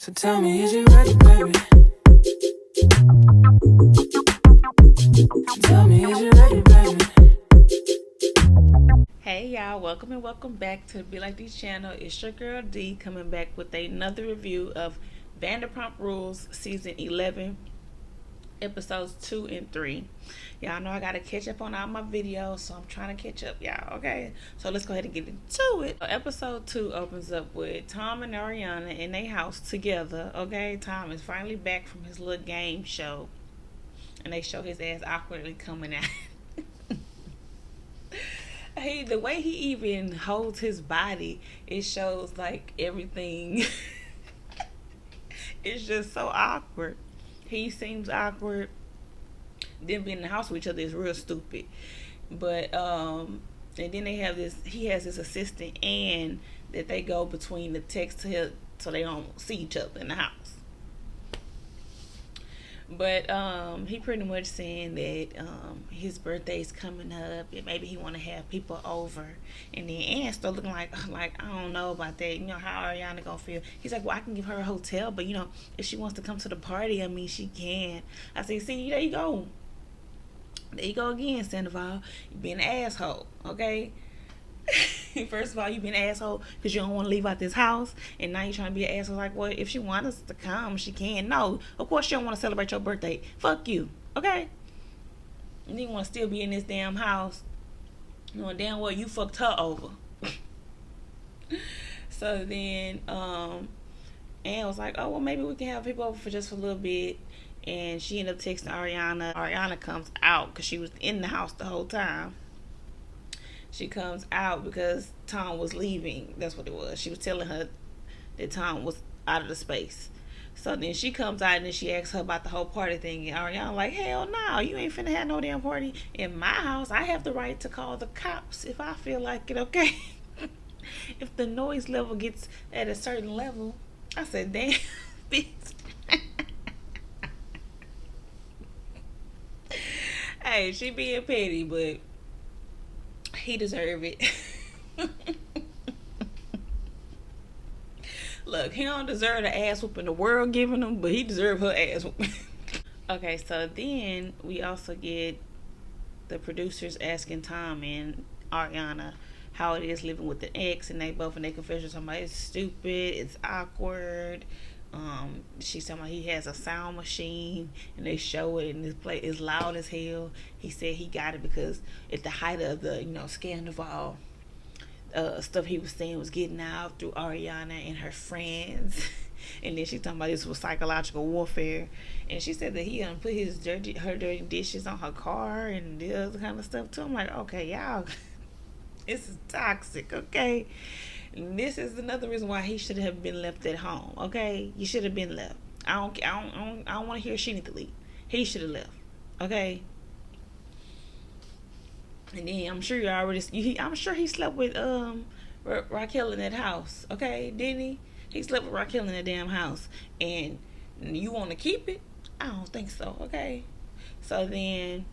So tell me, is you ready, baby? Tell me, is you ready, baby? Hey y'all, welcome and welcome back to the Be Like Dee channel. It's your girl D coming back with another review of Vanderpump Rules Season 11, Episodes 2 and 3. Y'all know I gotta catch up on all my videos, so I'm trying to catch up, y'all, okay? So let's go ahead and get into it. Episode 2 opens up with Tom and Ariana in their house together, okay? Tom is finally back from his little game show, and they show his ass awkwardly coming out. The way he even holds his body, it shows like everything. It's just so awkward. He seems awkward. Them being in the house with each other is real stupid. But and then they have this. He has this assistant, and that they go between the text to him so they don't see each other in the house. But he pretty much saying that his birthday's coming up and maybe he want to have people over. And then Ann still looking like I don't know about that. You know how Ariana gonna feel? He's like, well, I can give her a hotel, but you know if she wants to come to the party, I mean she can. I say, see, there you go. There you go again, Sandoval. You being an asshole, okay? First of all, you been an asshole because you don't want to leave out this house, and now you're trying to be an asshole. Like, well, if she wants us to come, she can. No, of course she don't want to celebrate your birthday. Fuck you, okay? And you want to still be in this damn house, knowing damn well you fucked her over. So then, Ann was like, oh well, maybe we can have people over for just a little bit. And she ended up texting Ariana. Ariana comes out because she was in the house the whole time. She comes out because Tom was leaving. That's what it was. She was telling her that Tom was out of the space. So then she comes out and then she asks her about the whole party thing. And Ariana like, hell no, you ain't finna have no damn party in my house. I have the right to call the cops if I feel like it, okay? If the noise level gets at a certain level. I said, damn, bitch. Hey, she being petty, but he deserve it. Look, he don't deserve the ass whooping the world giving him, but he deserve her ass whooping. Okay, so then we also get the producers asking Tom and Ariana how it is living with the ex, and they both in their confession talking about it's stupid, it's awkward. She's talking about he has a sound machine and they show it and this place is loud as hell. He said he got it because at the height of the scandal stuff he was saying was getting out through Ariana and her friends. And then she talking about this was psychological warfare, and she said that he put her dirty dishes on her car and the other kind of stuff too. I'm like, okay, y'all, this is toxic, okay? This is another reason why he should have been left at home. Okay, you should have been left. I don't want to hear she need to leave. He should have left. Okay. And then I'm sure I'm sure he slept with Raquel in that house. Okay, didn't he? He slept with Raquel in that damn house, and you want to keep it? I don't think so. Okay. So then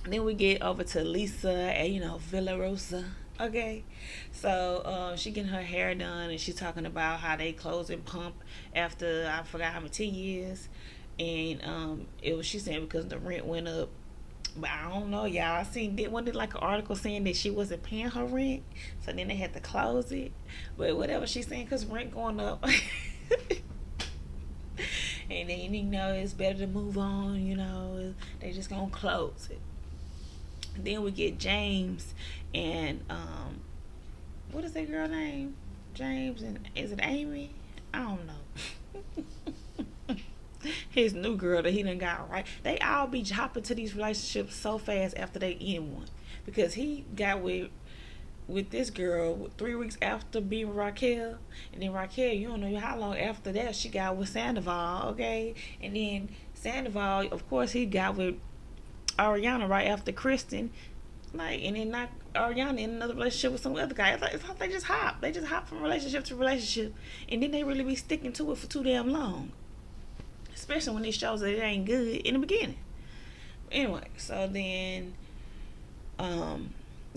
we get over to Lisa and Villa Rosa. Okay, so she getting her hair done and she's talking about how they closing Pump after I forgot how many 10 years, and she saying because the rent went up, but I don't know, y'all. I seen wasn't it like an article saying that she wasn't paying her rent, so then they had to close it, but whatever she's saying because rent going up. And then it's better to move on. They just gonna close it. Then we get James and what is that girl name? James and is it Amy? I don't know. His new girl that he done got right. They all be hopping to these relationships so fast after they end one, because he got with this girl 3 weeks after being with Raquel, and then Raquel, you don't know how long after that she got with Sandoval, okay? And then Sandoval, of course, he got with Ariana right after Kristen, and then not Ariana in another relationship with some other guy. It's like they just hop. They just hop from relationship to relationship, and then they really be sticking to it for too damn long. Especially when it shows that it ain't good in the beginning. Anyway, so then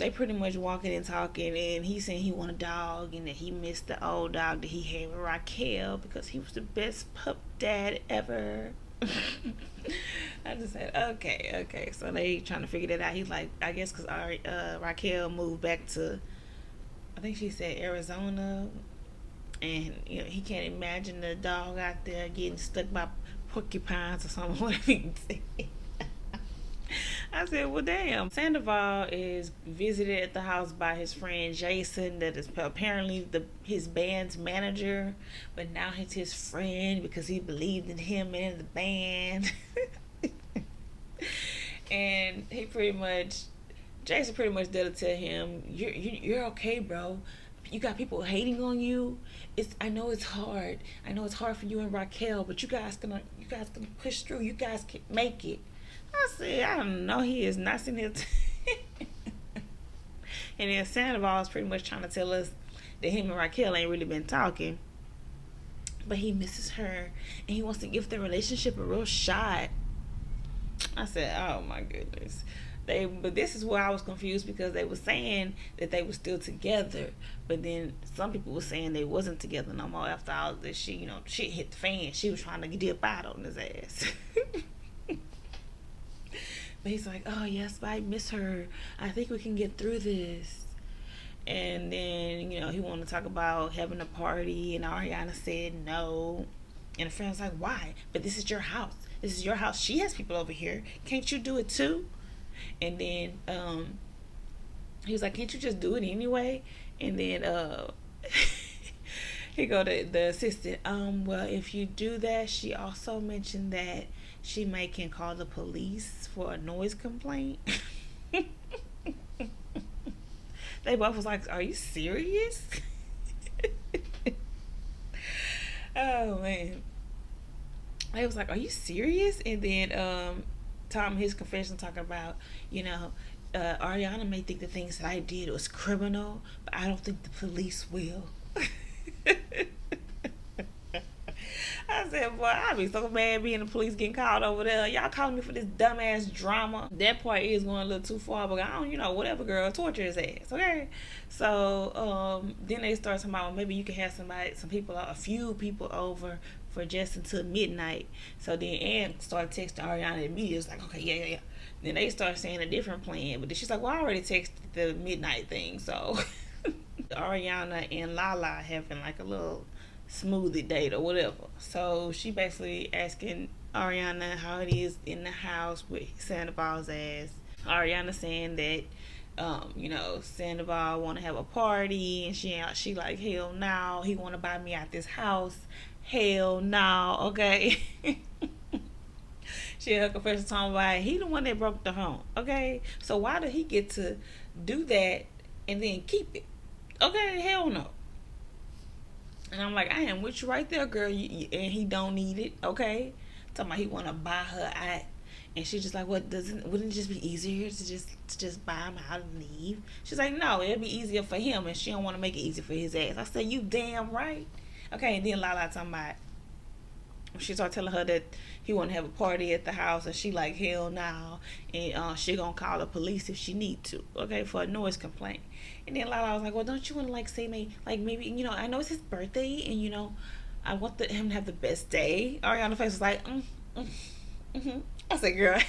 they pretty much walking and talking, and he saying he want a dog and that he missed the old dog that he had with Raquel because he was the best pup dad ever. I just said, okay. So they trying to figure that out. He's like, I guess because Raquel moved back to, I think she said Arizona, and he can't imagine the dog out there getting stuck by porcupines or something. Whatever he said. I said, well, damn. Sandoval is visited at the house by his friend Jason, that is apparently his band's manager, but now he's his friend because he believed in him and in the band. And Jason pretty much did tell him, you're okay, bro. You got people hating on you. I know it's hard. I know it's hard for you and Raquel, but you guys gonna push through. You guys can make it. I said, I don't know. He is not sitting here. And then Sandoval is pretty much trying to tell us that him and Raquel ain't really been talking, but he misses her and he wants to give their relationship a real shot. I said, oh my goodness. But this is where I was confused, because they were saying that they were still together, but then some people were saying they wasn't together no more after all this shit. Shit hit the fan. She was trying to dip out on his ass. But he's like, oh yes, I miss her. I think we can get through this. And then, he wanted to talk about having a party, and Ariana said no. And a friend was like, why? But this is your house. This is your house. She has people over here. Can't you do it too? And then he was like, can't you just do it anyway? And then he go to the assistant. Well, if you do that, she also mentioned that she can call the police for a noise complaint. They both was like, are you serious? Oh man. They was like, are you serious? And then Tom, his confession, talking about, Ariana may think the things that I did was criminal, but I don't think the police will. I said, boy, I'd be so mad being the police getting called over there. Y'all calling me for this dumbass drama. That part is going a little too far, but I don't, whatever, girl, torture his ass, okay? So then they start talking about, maybe you can have a few people over for just until midnight. So then Ann started texting Ariana immediately. It was like, okay, yeah. Then they start saying a different plan, but then she's like, well, I already texted the midnight thing. So Ariana and Lala having like a little smoothie date or whatever. So she basically asking Ariana how it is in the house with Sandoval's ass. Ariana saying that Sandoval want to have a party, and she like, hell no, he want to buy me out this house. Hell no, okay. She had her confession talking about he the one that broke the home, okay? So why did he get to do that and then keep it? Okay, hell no. And I'm like, I am with you right there, girl. And he don't need it, okay? Talking about he want to buy her out. And she's just like, wouldn't it just be easier to just buy him out and leave? She's like, no, it'd be easier for him, and she don't want to make it easy for his ass. I said, you damn right. Okay, and then Lala talking about, she started telling her that he want to have a party at the house, and she like, hell no. And she gonna call the police if she need to, okay, for a noise complaint. And then Lala was like, well, don't you want to like say maybe, I know it's his birthday, and I want him to have the best day. Ariana's face was like, I said, girl,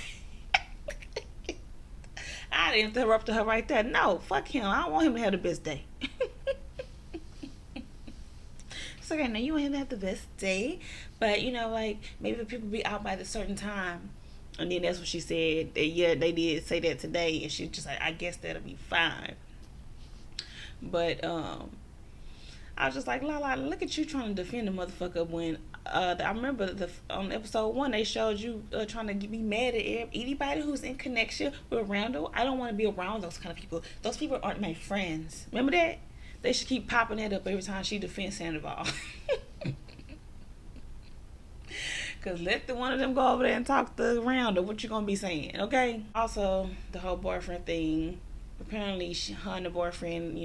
I interrupted her right there. No, fuck him. I don't want him to have the best day. So okay, now you want him to have the best day, but maybe if people be out by a certain time. And then that's what she said. Yeah, they did say that today, and she just like, I guess that'll be fine. But I was just like, Lala, look at you trying to defend the motherfucker when I remember on episode 1 they showed you trying to be mad at anybody who's in connection with Randall. I don't want to be around those kind of people. Those people aren't my friends. Remember that? They should keep popping that up every time she defends Sandoval. Because let one of them go over there and talk to Randall. What you going to be saying, okay? Also, the whole boyfriend thing. Apparently, her and the boyfriend,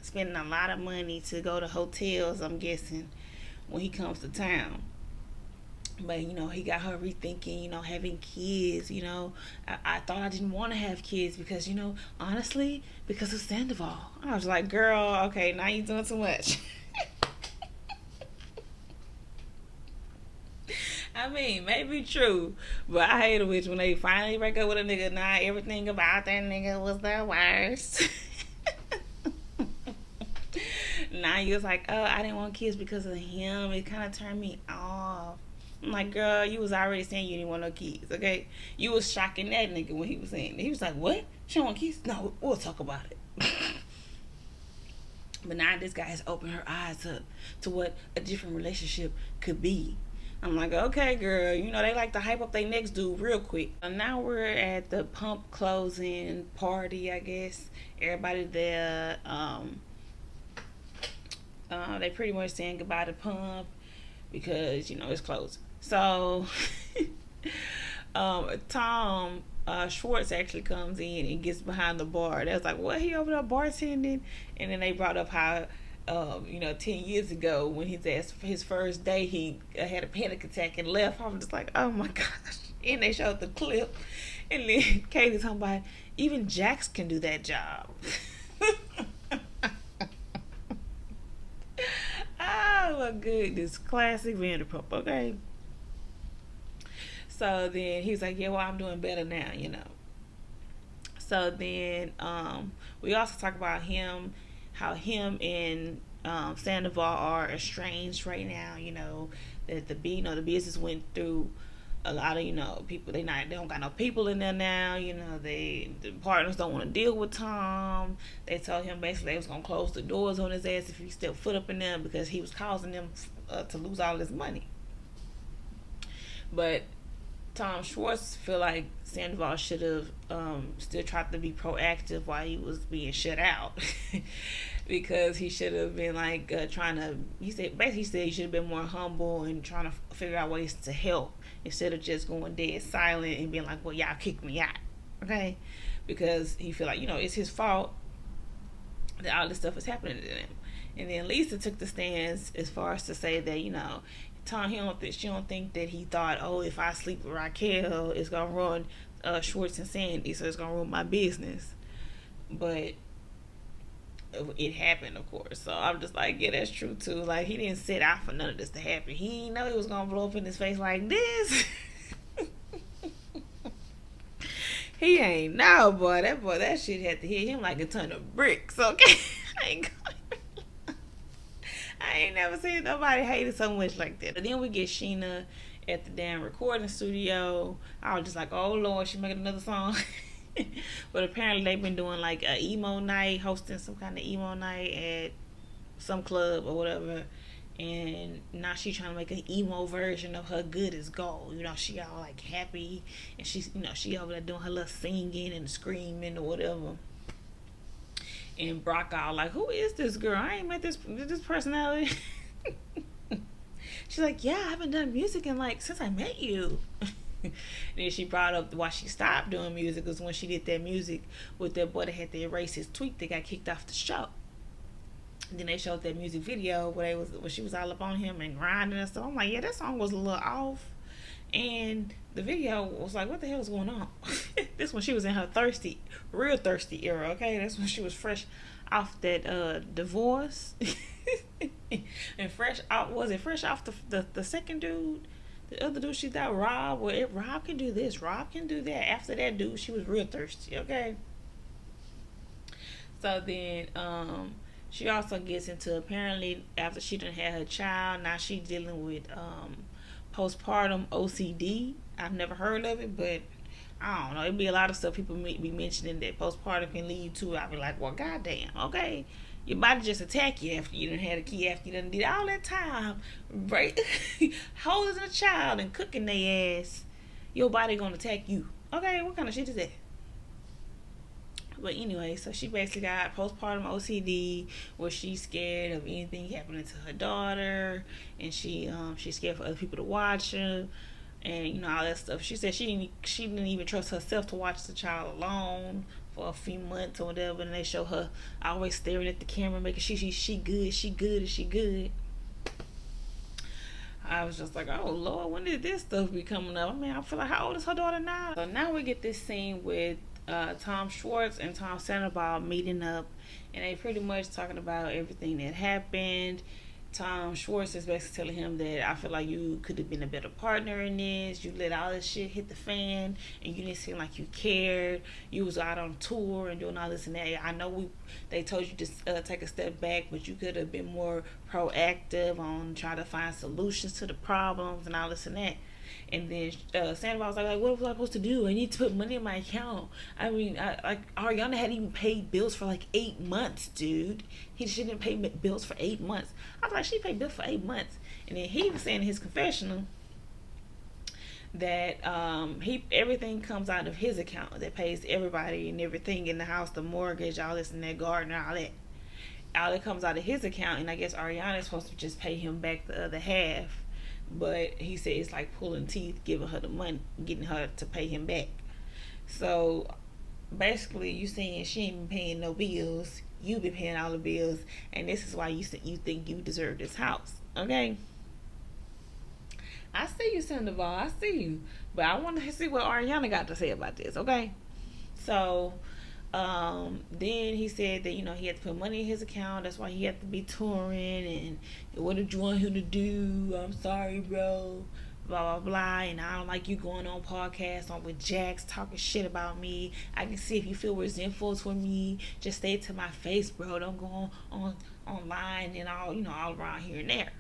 spending a lot of money to go to hotels, I'm guessing, when he comes to town. But he got her rethinking, having kids. I thought I didn't want to have kids because, honestly, because of Sandoval. I was like, girl, okay, now you're doing too much. I mean, maybe true, but I hate it when they finally break up with a nigga. Now everything about that nigga was the worst. Now you're like, oh, I didn't want kids because of him. It kind of turned me off. I'm like, girl, you was already saying you didn't want no kids, okay? You was shocking that nigga when he was saying that. He was like, what? She don't want kids? No, we'll talk about it. But now this guy has opened her eyes up to what a different relationship could be. I'm like, okay, girl, they like to hype up their next dude real quick. Now we're at the Pump closing party, I guess. Everybody there, they pretty much saying goodbye to Pump because, it's closing. So, Tom Schwartz actually comes in and gets behind the bar. That's like, what, he over there bartending? And then they brought up how 10 years ago when he's asked for his first day, he had a panic attack and left. I'm just like, oh my gosh. And they showed the clip. And then Katie's talking about, even Jax can do that job. Oh my goodness. Classic Vanderpump, okay? So then he was like, yeah, well, I'm doing better now, So then we also talk about how him and Sandoval are estranged right now. That the business went through a lot of people. They don't got no people in there now. The partners don't want to deal with Tom. They told him basically they was gonna close the doors on his ass if he stepped foot up in there because he was causing them to lose all his money. But Tom Schwartz feel like Sandoval should have still tried to be proactive while he was being shut out. Because he should have been like trying to, he said he should have been more humble and trying to figure out ways to help instead of just going dead silent and being like, well, y'all kicked me out, okay? Because he feel like it's his fault that all this stuff is happening to them. And then Lisa took the stance as far as to say that Tom, she don't think that he thought, oh, if I sleep with Raquel, it's gonna ruin Schwartz and Sandy, so it's gonna ruin my business. But it happened, of course. So I'm just like, yeah, that's true too. Like, he didn't set out for none of this to happen. He didn't know it was gonna blow up in his face like this. He ain't know, boy. That shit had to hit him like a ton of bricks. Okay, I ain't never seen nobody hate it so much like that. But then we get Sheena at the damn recording studio. I was just like, oh Lord, she making another song. But apparently they've been doing like a emo night, hosting some kind of emo night at some club or whatever. And now she's trying to make an emo version of her Good as Gold. She all like happy, and she's she over there doing her little singing and screaming or whatever. And Brock all like, who is this girl? I ain't met this personality. She's like, yeah, I haven't done music in like since I met you. And then she brought up why she stopped doing music was when she did that music with that boy that had to erase his tweet that got kicked off the show. And then they showed that music video where she was all up on him and grinding and stuff. I'm like, yeah, that song was a little off. And the video was like, what the hell is going on? This when she was in her real thirsty era, okay? That's when she was fresh off that divorce. And fresh off the second dude? The other dude she thought Rob, well, Rob can do this, Rob can do that. After that dude, she was real thirsty, okay? So then she also gets into, apparently after she done had her child, now she's dealing with postpartum OCD. I've never heard of it, but I don't know. It'd be a lot of stuff people may be mentioning that postpartum can lead to. I'd be like, well, goddamn, okay. Your body just attack you after you done had a kid, after you done did all that time, right? Holding a child and cooking their ass. Your body gonna attack you. Okay, what kind of shit is that? But anyway, so she basically got postpartum OCD, where she's scared of anything happening to her daughter, and she's scared for other people to watch her, and all that stuff. She said she didn't even trust herself to watch the child alone for a few months or whatever. And they show her always staring at the camera, making sure she good. I was just like, oh Lord, when did this stuff be coming up? I mean, I feel like, how old is her daughter now? So now we get this scene with Tom Schwartz and Tom Sandoval meeting up, and they pretty much talking about everything that happened. Tom Schwartz is basically telling him that I feel like you could have been a better partner in this. You let all this shit hit the fan, and you didn't seem like you cared. You was out on tour and doing all this and that. I know they told you to take a step back, but you could have been more proactive on trying to find solutions to the problems and all this and that. And then Sandoval was like, what was I supposed to do? I need to put money in my account. I mean, Ariana hadn't even paid bills for like 8 months, dude. She didn't pay bills for 8 months. I was like, she paid bills for 8 months. And then he was saying in his confessional that everything comes out of his account that pays everybody and everything in the house, the mortgage, all this and that, garden, all that. All that comes out of his account, and I guess Ariana is supposed to just pay him back the other half. But he said it's like pulling teeth, giving her the money, getting her to pay him back. So basically, you saying she ain't been paying no bills, you been paying all the bills, and this is why you think you deserve this house. Okay, I see you, Sandoval. I see you, but I want to see what Ariana got to say about this. Okay, so then he said that he had to put money in his account. That's why he had to be touring. And what did you want him to do? I'm sorry, bro. Blah blah blah. And I don't like you going on podcasts with Jax talking shit about me. I can see if you feel resentful toward me. Just say it to my face, bro. Don't go on online and all around here and there.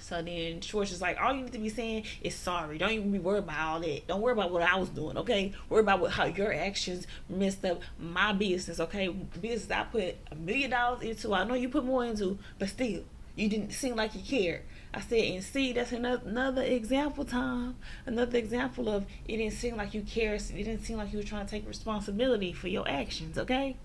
So then Schwartz is like, all you need to be saying is sorry. Don't even be worried about all that. Don't worry about what I was doing, okay? Worry about how your actions messed up my business, okay? Business I put $1 million into. I know you put more into, but still, you didn't seem like you cared. I said, and see, that's another example, Tom. Another example of it didn't seem like you cared. It didn't seem like you were trying to take responsibility for your actions, okay?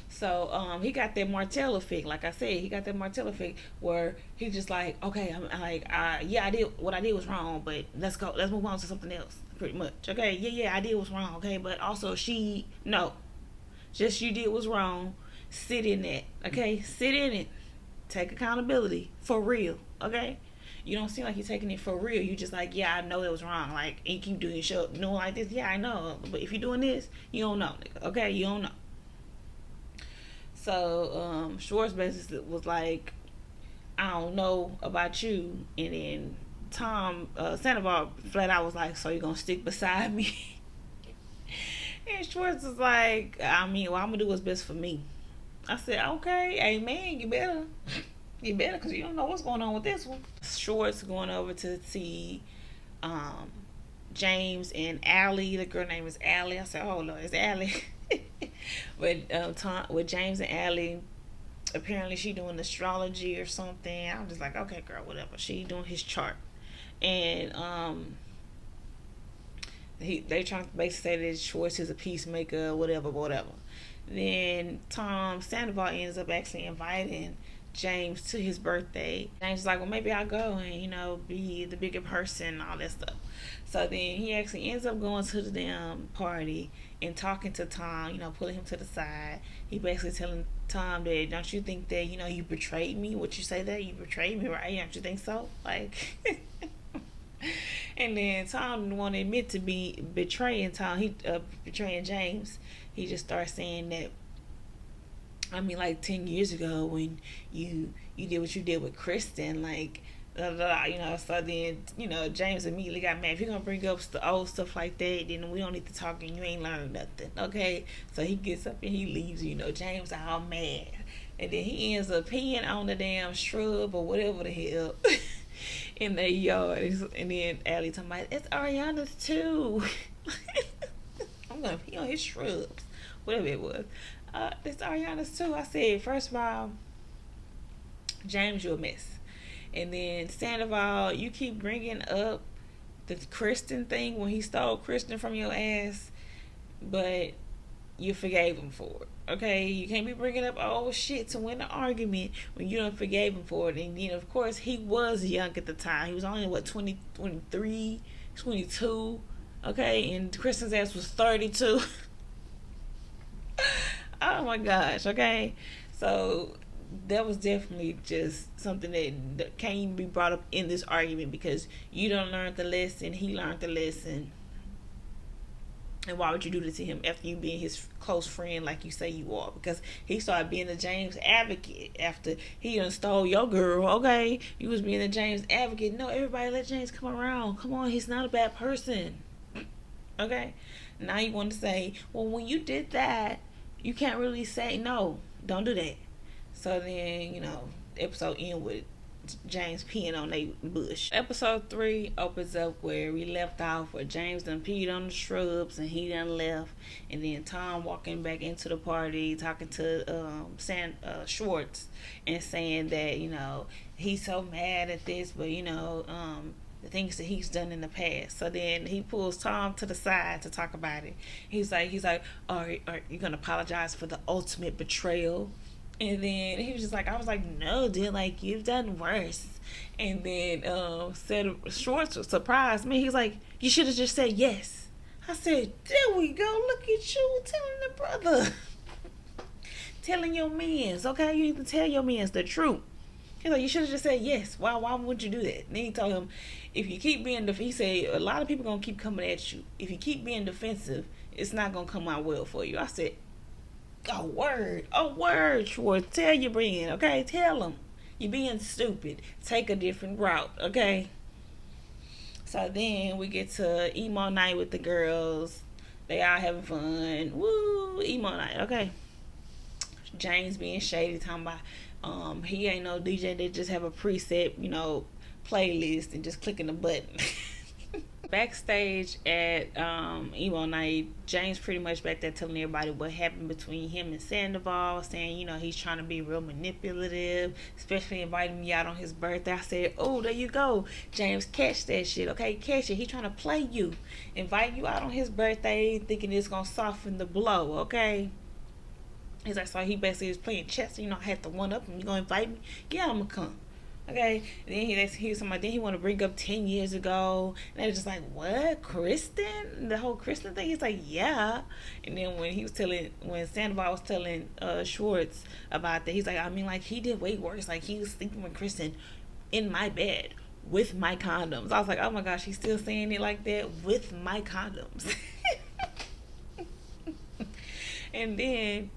So he got that Martell effect. Like I said, he got that Martell effect where he just like, okay, I'm like, yeah, I did what I did was wrong, but let's move on to something else. Pretty much, okay, yeah, I did what's wrong, okay, but also just you did what's wrong. Sit in that, okay, sit in it, take accountability for real, okay. You don't seem like you're taking it for real. You just like, yeah, I know it was wrong. Like, and you keep doing shit, doing like this. Yeah, I know, but if you're doing this, you don't know, nigga. Okay, you don't know. So Schwartz basically was like, I don't know about you. And then Tom Sandoval flat out was like, so you gonna stick beside me? And Schwartz was like, I mean, well, I'm gonna do what's best for me. I said, okay, amen, you better, because you don't know what's going on with this one. Schwartz going over to see James and Allie. The girl name is Allie. I said, oh Lord, it's Allie. With James and Allie, apparently she doing astrology or something. I'm just like, okay, girl, whatever. She doing his chart, and they trying to basically say that Schwartz is a peacemaker, whatever. Then Tom Sandoval ends up actually inviting James to his birthday. James is like, well, maybe I'll go and be the bigger person, all that stuff. So then he actually ends up going to the damn party and talking to Tom, pulling him to the side. He basically telling Tom that, don't you think that you betrayed me? Would you say that you betrayed me, right? Don't you think so? Like, and then Tom didn't want to admit to be betraying Tom. He betraying James. He just starts saying that, I mean, like 10 years ago when you did what you did with Kristen, like, so then, James immediately got mad. If you're going to bring up the old stuff like that, then we don't need to talk and you ain't learned nothing, okay? So he gets up and he leaves, James all mad. And then he ends up peeing on the damn shrub or whatever the hell in their yard. And then Allie talking about, it's Ariana's too. I'm going to pee on his shrubs. Whatever it was. It's Ariana's too. I said, first of all, James, you're a mess. And then Sandoval, you keep bringing up the Kristen thing when he stole Kristen from your ass, but you forgave him for it. Okay, you can't be bringing up old shit to win the argument when you don't forgave him for it. And of course, he was young at the time. He was only 23, 22. Okay, and Kristen's ass was 32. Oh my gosh. Okay, so that was definitely just something that can't even be brought up in this argument, because you don't learn the lesson, he learned the lesson. And why would you do this to him after you being his close friend like you say you are? Because he started being a James advocate after he done stole your girl. Okay, you was being a James advocate. No, everybody let James come around. Come on, he's not a bad person. Okay, now you want to say, well, when you did that, you can't really say no. Don't do that. So then, episode end with James peeing on a bush. Episode 3 opens up where we left off, where James done peed on the shrubs and he done left, and then Tom walking back into the party talking to Schwartz and saying that he's so mad at this, but the things that he's done in the past. So then he pulls Tom to the side to talk about it. He's like, are you gonna apologize for the ultimate betrayal? And then he was just like, I was like, no, dude, like, you've done worse. And then Schwartz surprised me. He's like, you should have just said yes. I said, there we go. Look at you telling the brother. Telling your mans, okay? You need to tell your mans the truth. He's like, you should have just said yes. Why would you do that? And then he told him, if you keep being he said, a lot of people going to keep coming at you. If you keep being defensive, it's not going to come out well for you. I said, a word, Schwartz. Tell your brand, okay? Tell them. You're being stupid. Take a different route, okay? So then we get to emo night with the girls. They all having fun. Woo, emo night, okay? James being shady, talking about he ain't no DJ. They just have a preset, playlist and just clicking the button. Backstage at emo night, James pretty much back there telling everybody what happened between him and Sandoval, saying he's trying to be real manipulative, especially inviting me out on his birthday. I said, oh, there you go, James, catch that shit, okay? Catch it. He trying to play you, invite you out on his birthday, thinking it's gonna soften the blow, okay? He's like, so he basically was playing chess. I had to one up him. You gonna invite me? Yeah, I'm gonna come. Okay, and then then he want to bring up 10 years ago, and they was just like, what, Kristen? The whole Kristen thing? He's like, yeah. And then when Sandoval was telling Schwartz about that, he's like, I mean, like, he did way worse. Like, he was sleeping with Kristen in my bed with my condoms. I was like, oh my gosh, he's still saying it like that, with my condoms. And then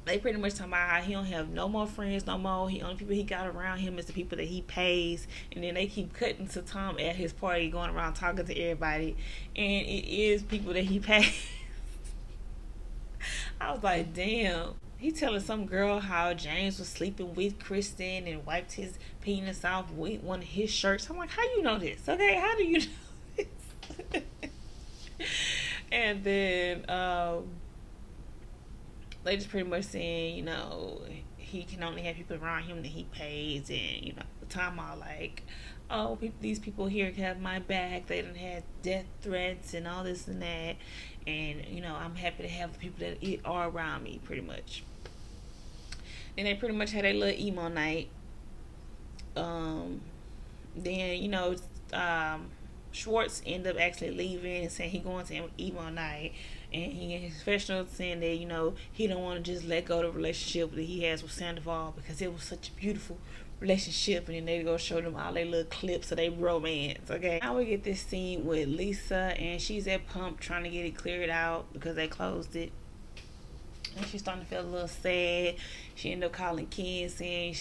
they pretty much talking about how he don't have no more friends no more. Only people he got around him is the people that he pays. And then they keep cutting to Tom at his party, going around talking to everybody, and it is people that he pays. I was like, damn. He telling some girl how James was sleeping with Kristen and wiped his penis off with one of his shirts. I'm like, how you know this? Okay, how do you know this? And then they just pretty much saying, he can only have people around him that he pays, and the time all like, oh, these people here have my back. They done had death threats and all this and that, and I'm happy to have the people that are around me, pretty much. Then they pretty much had a little emo night. Then Schwartz ended up actually leaving and saying he going to emo night. And he in his professional saying that, he don't want to just let go of the relationship that he has with Sandoval, because it was such a beautiful relationship. And then they go show them all their little clips of their romance, okay? Now we get this scene with Lisa, and she's at Pump trying to get it cleared out because they closed it. And she's starting to feel a little sad. She ended up calling Ken, saying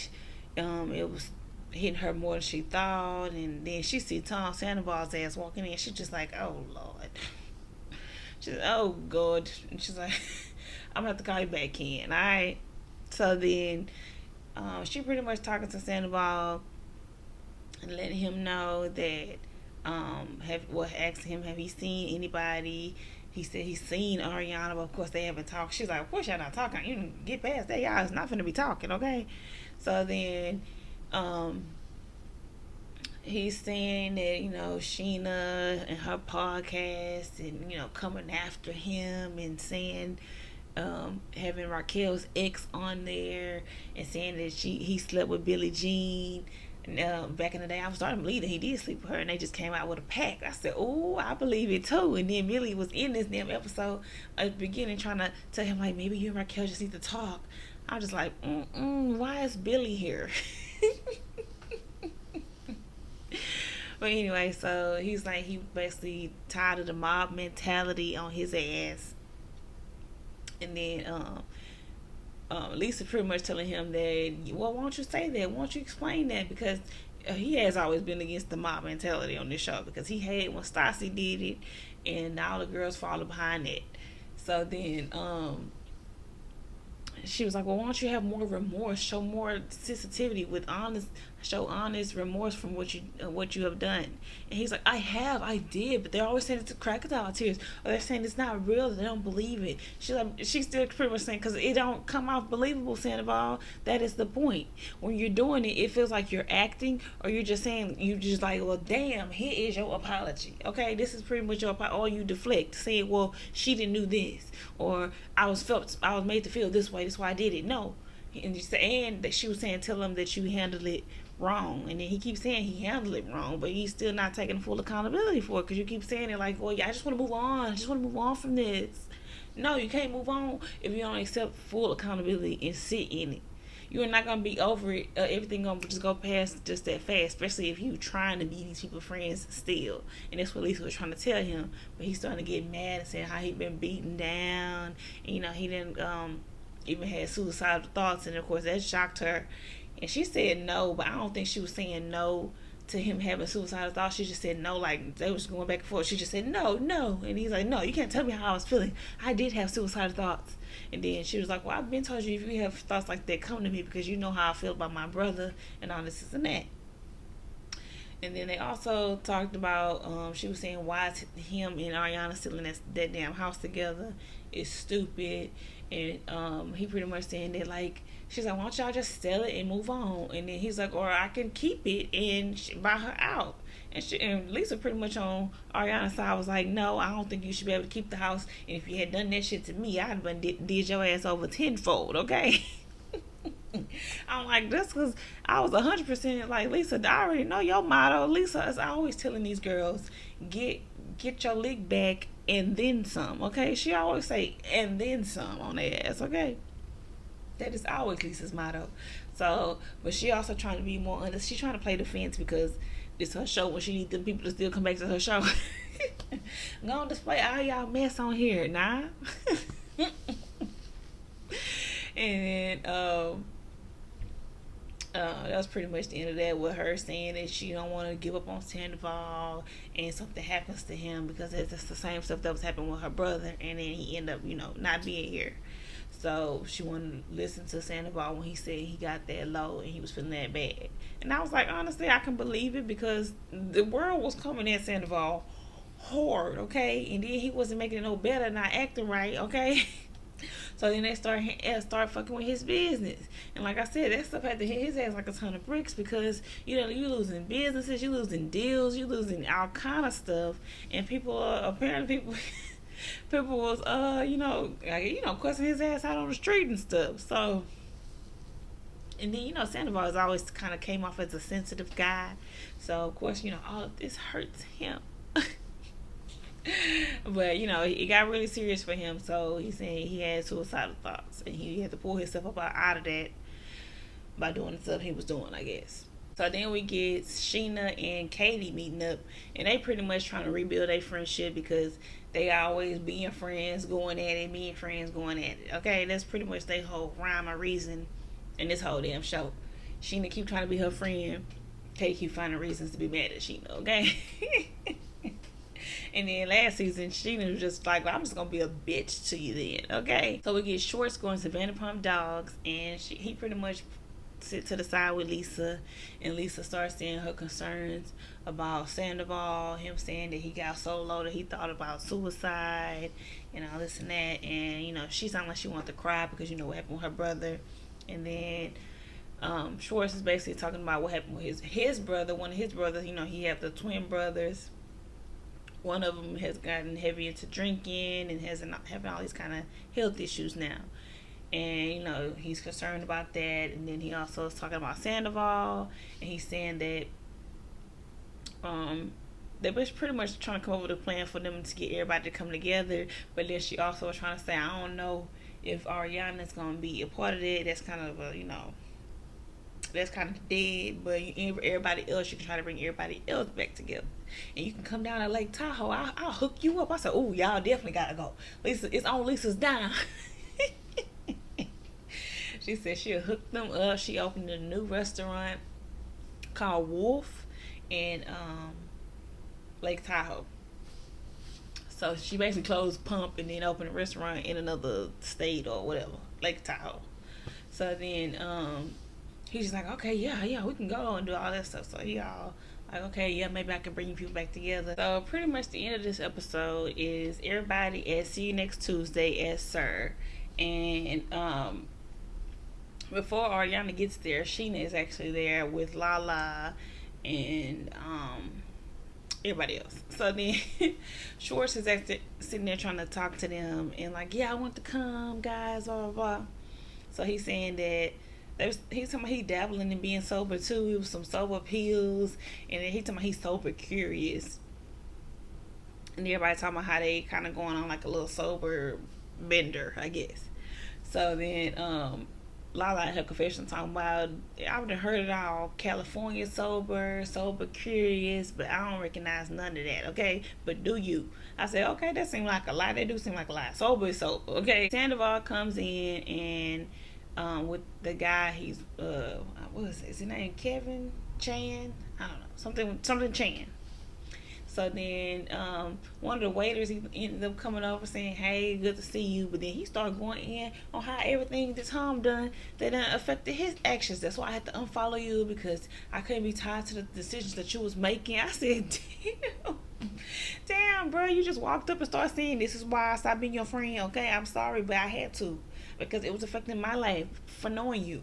it was hitting her more than she thought. And then she see Tom Sandoval's ass walking in. She's just like, oh, Lord. She's like, oh, God. And she's like, I'm going to have to call you back, Ken. All right. So then she pretty much talking to Sandoval and letting him know that, asking him, have he seen anybody? He said he's seen Ariana, but of course they haven't talked. She's like, of course y'all not talking. You can get past that. Y'all is not finna be talking, okay? So then he's saying that, Sheena and her podcast and, coming after him and saying, having Raquel's ex on there and saying that he slept with Billie Jean. And back in the day, I was starting to believe that he did sleep with her, and they just came out with a pack. I said, oh, I believe it too. And then Millie was in this damn episode at the beginning trying to tell him, like, maybe you and Raquel just need to talk. I'm just like, why is Billy here? But anyway, so he's like, he basically tired of the mob mentality on his ass. And then Lisa pretty much telling him that, well, why don't you say that? Why don't you explain that? Because he has always been against the mob mentality on this show, because he hated when Stassi did it, and all the girls follow behind it. So then she was like, well, why don't you have more remorse, show more sensitivity with honest, show honest remorse from what you have done. And he's like, I did, but they're always saying it's crocodile tears, or they're saying it's not real, they don't believe it. She's still pretty much saying, because it don't come off believable, Sandoval. That is the point. When you're doing it, it feels like you're acting, or you're just saying, you just like, well, damn, here is your apology. Okay, this is pretty much your apology. Or you deflect, saying, well, she didn't do this, or I was made to feel this way, that's why I did it. No. And that she was saying, tell him that you handled it wrong. And then he keeps saying he handled it wrong, but he's still not taking full accountability for it, because you keep saying it like, well, yeah, I just want to move on. I just want to move on from this. No, you can't move on if you don't accept full accountability and sit in it. You're not going to be over it. Everything going to just go past just that fast, especially if you trying to be these people friends still. And that's what Lisa was trying to tell him. But he's starting to get mad and saying how he been beaten down. And, he didn't even had suicidal thoughts. And, of course, that shocked her. And she said no, but I don't think she was saying no to him having suicidal thoughts. She just said no, like they was going back and forth. She just said no. And he's like, no, you can't tell me how I was feeling. I did have suicidal thoughts. And then she was like, well, I've been told you, if you have thoughts like that, come to me, because you know how I feel about my brother and all this and that. And then they also talked about, she was saying why him and Ariana still in that damn house together is stupid. And he pretty much saying that, like, she's like, why don't y'all just sell it and move on? And then he's like, or I can keep it and buy her out. And Lisa pretty much on Ariana's side was like, no, I don't think you should be able to keep the house. And if you had done that shit to me, I'd have been did your ass over tenfold, okay? I'm like, that's because I was 100% like, Lisa, I already know your motto. Lisa is always telling these girls, get your lick back and then some, okay? She always say, and then some on their ass, okay? That is always Lisa's motto. So, but she also trying to be more honest. She's trying to play defense because it's her show, when she needs them people to still come back to her show. Go on display all y'all mess on here, nah. And that was pretty much the end of that, with her saying that she don't want to give up on Sandoval, and something happens to him, because it's the same stuff that was happening with her brother, and then he ended up, not being here. So she wanted to listen to Sandoval when he said he got that low and he was feeling that bad. And I was like, honestly, I can believe it, because the world was coming at Sandoval hard, okay? And then he wasn't making it no better, not acting right, okay? So then they start fucking with his business. And like I said, that stuff had to hit his ass like a ton of bricks, because, you losing businesses, you losing deals, you losing all kind of stuff. And people was questioning his ass out on the street and stuff. So, and then Sandoval has always kind of came off as a sensitive guy, so of course all of this hurts him. But it got really serious for him, so he's saying he had suicidal thoughts, and he had to pull himself up out of that by doing the stuff he was doing, I guess. So then we get Sheena and Katie meeting up, and they pretty much trying to rebuild their friendship, because they always being friends, going at it, being friends, going at it. Okay, that's pretty much their whole rhyme or reason in this whole damn show. Sheena keep trying to be her friend. Katie keep finding reasons to be mad at Sheena, okay? And then last season, Sheena was just like, well, I'm just going to be a bitch to you then, okay? So we get Schwartz going to Vanderpump Dogs, and he pretty much sit to the side with Lisa, and Lisa starts saying her concerns about Sandoval, him saying that he got so low that he thought about suicide and all this and that. And she sounded like she wanted to cry, because what happened with her brother. And then Schwartz is basically talking about what happened with his brother. One of his brothers, he have the twin brothers. One of them has gotten heavy into drinking and having all these kind of health issues now. And, he's concerned about that. And then he also is talking about Sandoval. And he's saying that they was pretty much trying to come up with a plan for them to get everybody to come together. But then she also was trying to say, I don't know if Ariana's gonna be a part of that, that's kind of a, that's kind of dead. But everybody else, you can try to bring everybody else back together, and you can come down to Lake Tahoe. I'll hook you up. I said, oh, y'all definitely gotta go. Lisa, it's on Lisa's dime. She said she'll hook them up. She opened a new restaurant called Wolf in Lake Tahoe. So she basically closed Pump and then opened a restaurant in another state or whatever, Lake Tahoe. So then he's just like, okay, yeah, we can go and do all that stuff. So y'all like, okay, yeah, maybe I can bring you people back together. So pretty much the end of this episode is everybody at See You Next Tuesday at Sir. And before Ariana gets there, Sheena is actually there with Lala and everybody else. So then Schwartz is actually sitting there trying to talk to them and like, yeah, I want to come, guys, blah blah blah. So he's saying that he's talking about he dabbling in being sober too, with some sober pills, and then he's talking about he's sober curious. And everybody talking about how they kind of going on like a little sober bender, I guess. So then Lala in her confession talking about, I've heard it all, California sober curious, but I don't recognize none of that, okay? But do you? I said, okay, that seems like a lie. They do seem like a lie. Sober is sober, okay? Sandoval comes in and with the guy, he's what is his name? Kevin Chan? I don't know, something Chan. So then one of the waiters, he ended up coming over saying, hey, good to see you. But then he started going in on how everything that Tom done that done affected his actions. That's why I had to unfollow you, because I couldn't be tied to the decisions that you was making. I said, damn, bro, you just walked up and started saying, this is why I stopped being your friend. Okay, I'm sorry, but I had to, because it was affecting my life for knowing you.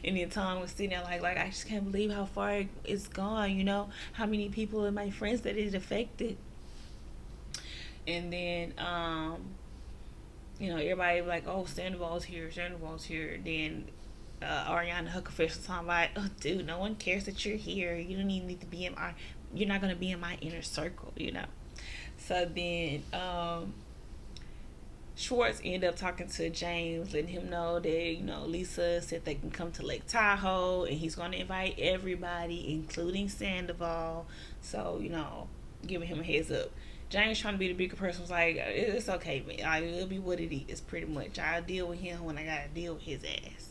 And then Tom was sitting there like I just can't believe how far it's gone, how many people are my friends that it affected. And then everybody like, oh, Sandoval's here. Then Ariana, her confession, talking like, oh dude, no one cares that you're here. You don't even need to be you're not gonna be in my inner circle. So then Schwartz ended up talking to James, letting him know that, Lisa said they can come to Lake Tahoe and he's going to invite everybody, including Sandoval. So, giving him a heads up. James, trying to be the bigger person, was like, it's okay, man. It'll be what it is, pretty much. I'll deal with him when I got to deal with his ass.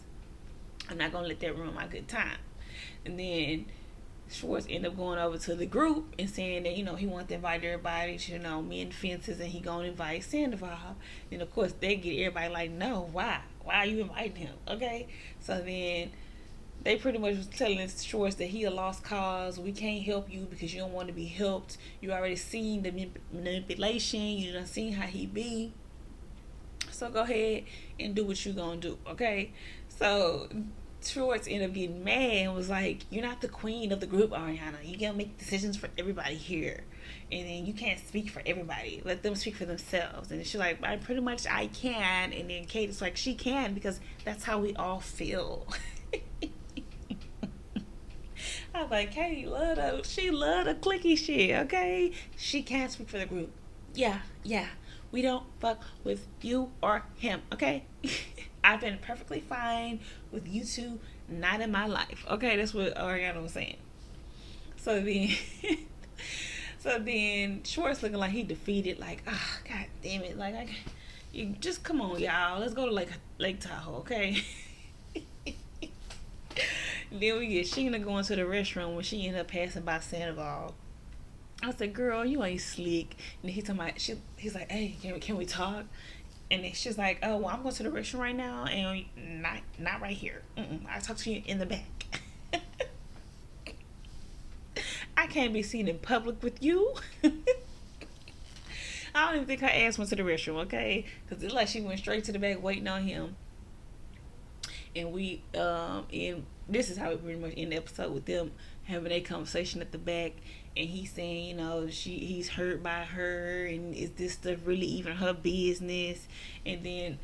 I'm not going to let that ruin my good time. And then Schwartz ended up going over to the group and saying that, he wanted to invite everybody to, mend fences, and he gonna invite Sandoval. And of course they get everybody like, no, why are you inviting him? Okay, so then they pretty much was telling Schwartz that he a lost cause. We can't help you because you don't want to be helped. You already seen the manipulation. You done seen how he be. So go ahead and do what you gonna do. Okay, so Schwartz ended up getting mad and was like, you're not the queen of the group, Ariana. You gotta make decisions for everybody here, and then you can't speak for everybody. Let them speak for themselves. And she's like, I can. And then Katie's like, she can, because that's how we all feel. I was like, Katie she love the clicky shit, okay? She can't speak for the group. Yeah. We don't fuck with you or him, okay? I've been perfectly fine with you two, not in my life. Okay, that's what Ariana was saying. So then Schwartz looking like he defeated, like, god damn it, like, you just come on, y'all, let's go to Lake Tahoe, okay? Then we get Sheena going to the restaurant when she ended up passing by Sandoval. I said, girl, you ain't slick. And he's talking about, he's like, hey, can we talk? And then she's like, oh, well, I'm going to the restaurant right now, and not right here. I'll talk to you in the back. I can't be seen in public with you. I don't even think her ass went to the restroom, okay? Because it's like she went straight to the back waiting on him. And and this is how we pretty much end the episode, with them having a conversation at the back, and he's saying, he's hurt by her, and is this stuff really even her business? And then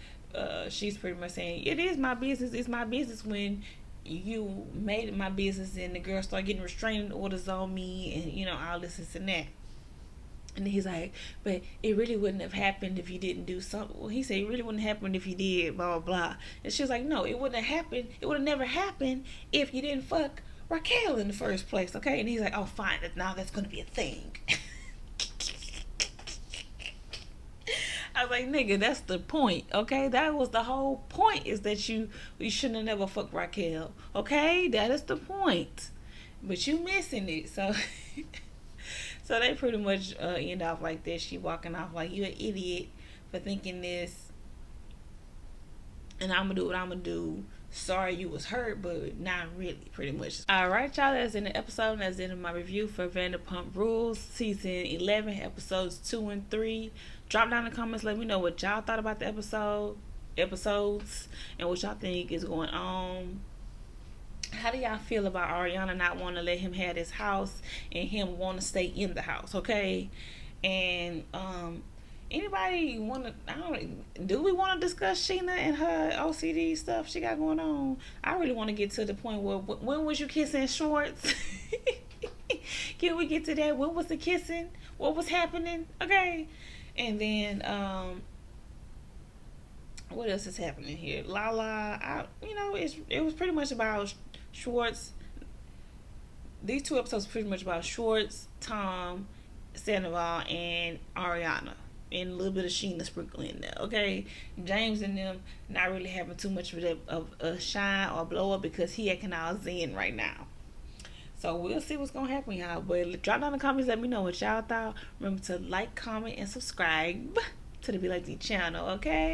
she's pretty much saying, it is my business. It's my business when you made it my business, and the girl started getting restraining orders on me, and all this and that. And he's like, but it really wouldn't have happened if you didn't do something. Well, he said it really wouldn't happen if you did, blah, blah, blah. And she was like, no, it wouldn't have happened. It would have never happened if you didn't fuck Raquel in the first place, okay? And he's like, oh, fine. Now that's going to be a thing. I was like, nigga, that's the point, okay? That was the whole point, is that you shouldn't have never fucked Raquel, okay? That is the point. But you missing it, so... So they pretty much end off like this. She walking off like, you an idiot for thinking this, and I'm gonna do what I'm gonna do. Sorry you was hurt, but not really, pretty much. Alright, y'all, that's in the episode. That's in my review for Vanderpump Rules season 11, episodes 2 and 3. Drop down in the comments, let me know what y'all thought about the episodes, and what y'all think is going on. How do y'all feel about Ariana not wanting to let him have his house and him want to stay in the house, okay? And anybody want to, do we want to discuss Sheena and her OCD stuff she got going on? I really want to get to the point where, when was you kissing Schwartz? Can we get to that? When was the kissing? What was happening? Okay. And then what else is happening here? Lala, it was pretty much about Schwartz. These 2 episodes are pretty much about Schwartz, Tom, Sandoval, and Ariana, and a little bit of Sheena sprinkled in there. Okay, James and them not really having too much of a shine or blow up because he acting all zen right now. So we'll see what's gonna happen, y'all. But drop down in the comments, let me know what y'all thought. Remember to like, comment, and subscribe to the Be Like Dee channel. Okay.